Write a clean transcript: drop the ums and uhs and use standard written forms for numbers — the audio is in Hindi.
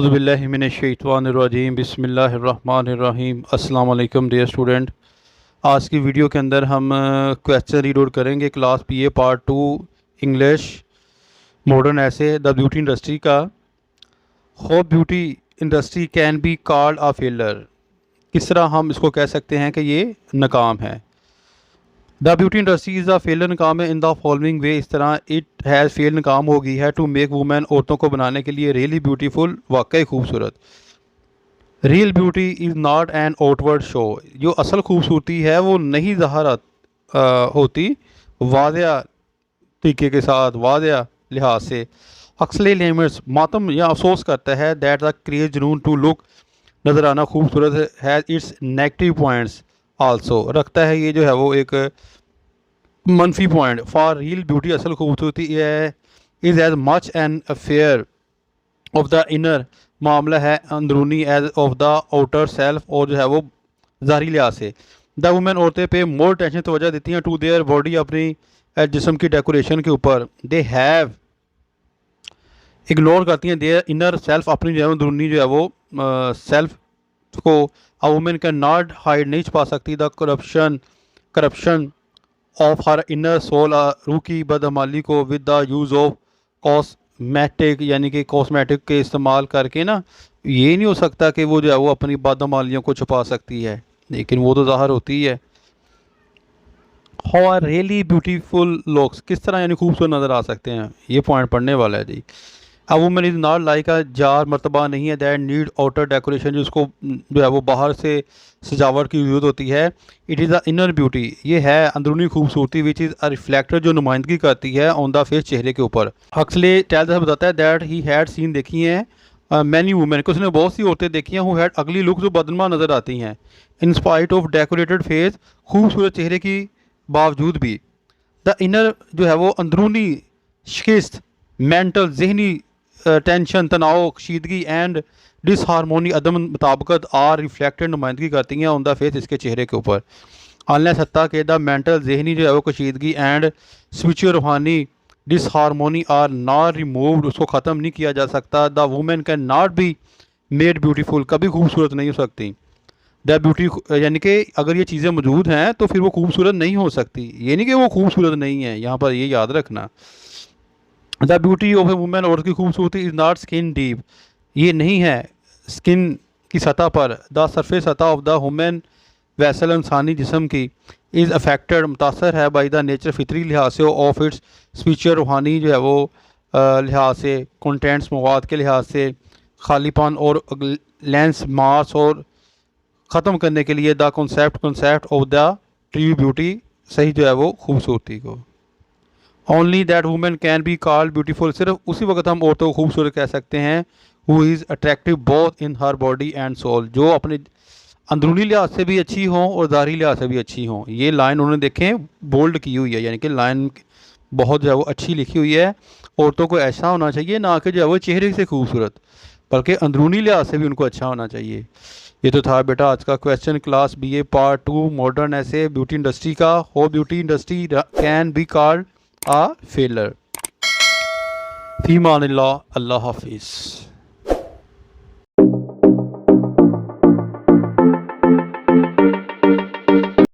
औज़ुबिल्लाहि मिनश्शैतानिर्रजीम बिस्मिल्लाहिर्रहमानिर्रहीम। अस्सलाम वालेकुम डियर स्टूडेंट। आज की वीडियो के अंदर हम क्वेश्चन रीड आउट करेंगे class BA part 2 English modern ऐसे द ब्यूटी इंडस्ट्री का। Hope beauty industry can be called a failure. किस तरह हम इसको कह सकते हैं कि ये नाकाम है। The beauty industry is a failure नाकाम है इन द फॉलोइंग वे। इस तरह इट हैज़ फेल नाकाम हो गई है टू मेक वुमेन औरतों को बनाने के लिए रियली ब्यूटीफुल वाकई खूबसूरत। Real beauty is not an outward show. जो असल खूबसूरती है वो नहीं ज़ाहिर होती वाज़िया तरीके के साथ वाज़िया लिहाज से। हक्सले लेमर्स मातम या अफसोस करता है दैट द क्रेज जुनून टू लुक नज़र आना खूबसूरत है इट्स नेगेटिव पॉइंट्स आल्सो। रखता है ये जो है वो एक मनफी पॉइंट। फॉर रियल ब्यूटी असल खूबसूरती is as much an affair of the inner. मामला है अंदरूनी as of the outer self. और जो है वो ज़ाहिरी लिहाज से द वुमेन औरतें पे मोर टेंशन तवज्जो देती हैं टू देयर बॉडी अपनी जिस्म की डेकोरेशन के ऊपर। दे हैव इग्नोर करती हैं देयर इनर सेल्फ अपनी जो है अंदरूनी जो है वो सेल्फ को। A woman can not hide नहीं छुपा सकती the corruption of her inner soul. रूह की बदअमाली को with the use of cosmetic यानी कि कॉस्मेटिक के इस्तेमाल करके ना ये नहीं हो सकता कि वो जो है वो अपनी बदअमालियों को छुपा सकती है, लेकिन वो तो ज़ाहिर होती है। How are really beautiful looks किस तरह यानी खूबसूरत नज़र आ सकते हैं, ये पॉइंट पढ़ने वाला है जी। A woman is not like a jar मर्तबा नहीं है दैट नीड आउटर डेकोरेशन जिसको जो है वो बाहर से सजावट की ज़रूरत होती है। It is a inner beauty ये है अंदरूनी खूबसूरती विच इज़ अ रिफ्लेक्टर जो नुमाइंदगी करती है ऑन द फेस चेहरे के ऊपर। हक्सले टेल्स अस बताता है दैट ही हैड सीन देखी हैं मैनी वुमेन को उसने बहुत सी औरतें देखी हैं हु हैड अगली लुक जो बदनमा नज़र आती हैं in spite of decorated face खूबसूरत चेहरे की बावजूद भी। द इनर जो है वो अंदरूनी शिकस्त मेंटल जहनी टेंशन तनाव कशीदगी एंड डिसहारमोनी अदम मुताबकत आर रिफ्लेक्टेड नुमाइंदगी करती हैं ऑन द फेस इसके चेहरे के ऊपर। अल्लाह सत्ता के द मेंटल जहनी जो है वो कशीदगी एंड स्पिरिचुअल रूहानी डिसहारमोनी आर नॉट रिमूव्ड उसको ख़त्म नहीं किया जा सकता। The women can not be made beautiful कभी खूबसूरत नहीं हो सकती। द ब्यूटी यानी कि अगर ये चीज़ें मौजूद हैं तो फिर वो खूबसूरत नहीं हो सकती, ये नहीं कि वो खूबसूरत नहीं है, यहाँ पर ये याद रखना। The beauty of A women औरत की खूबसूरती इज़ नॉट स्किन डीप ये नहीं है स्किन की सतह पर। द सरफेस सतह ऑफ द वुमेन वैसल इंसानी जिस्म की इज़ अफेक्टेड मुतासर है बाई द नेचर फितरी लिहाज से ऑफ इट्स स्पिरिचुअल रूहानी जो है वो लिहाज से कंटेंट्स मवाद के लिहाज से खालीपन और लेंस मास और ख़त्म करने के लिए the concept of the true beauty सही जो है वो खूबसूरती को। Only that women can be called beautiful सिर्फ उसी वक्त हम औरतों को खूबसूरत कह सकते हैं who is attractive both in her body and soul जो अपने अंदरूनी लिहाज से भी अच्छी हों और ज़ाहिरी लिहाज से भी अच्छी हों। ये लाइन उन्होंने देखें बोल्ड की हुई है यानी कि लाइन बहुत जो है वो अच्छी लिखी हुई है। औरतों को ऐसा होना चाहिए ना कि जो है वो चेहरे से खूबसूरत बल्कि अंदरूनी लिहाज से भी उनको अच्छा होना चाहिए। ये तो था बेटा आज का question class BA part 2 modern ऐसे ब्यूटी इंडस्ट्री का। हो beauty industry can be called a failure। फीमान अल्लाह हाफिज़।